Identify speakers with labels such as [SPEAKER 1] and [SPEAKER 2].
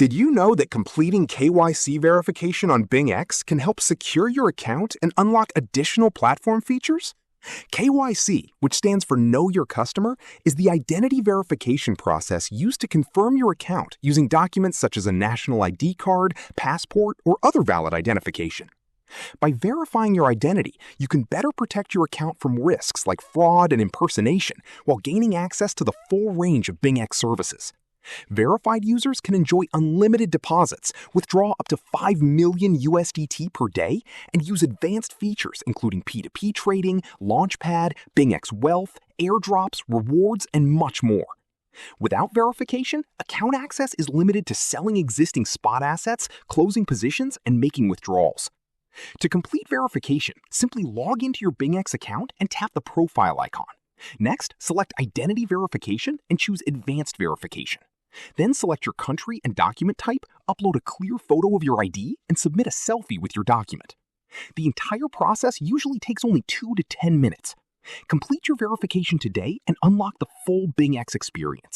[SPEAKER 1] Did you know that completing KYC verification on BingX can help secure your account and unlock additional platform features? KYC, which stands for Know Your Customer, is the identity verification process used to confirm your account using documents such as a national ID card, passport, or other valid identification. By verifying your identity, you can better protect your account from risks like fraud and impersonation while gaining access to the full range of BingX services. Verified users can enjoy unlimited deposits, withdraw up to 5 million USDT per day, and use advanced features including P2P trading, Launchpad, BingX Wealth, airdrops, rewards, and much more. Without verification, account access is limited to selling existing spot assets, closing positions, and making withdrawals. To complete verification, simply log into your BingX account and tap the profile icon. Next, select Identity Verification and choose Advanced Verification. Then select your country and document type, upload a clear photo of your ID, and submit a selfie with your document. The entire process usually takes only 2 to 10 minutes. Complete your verification today and unlock the full BingX experience.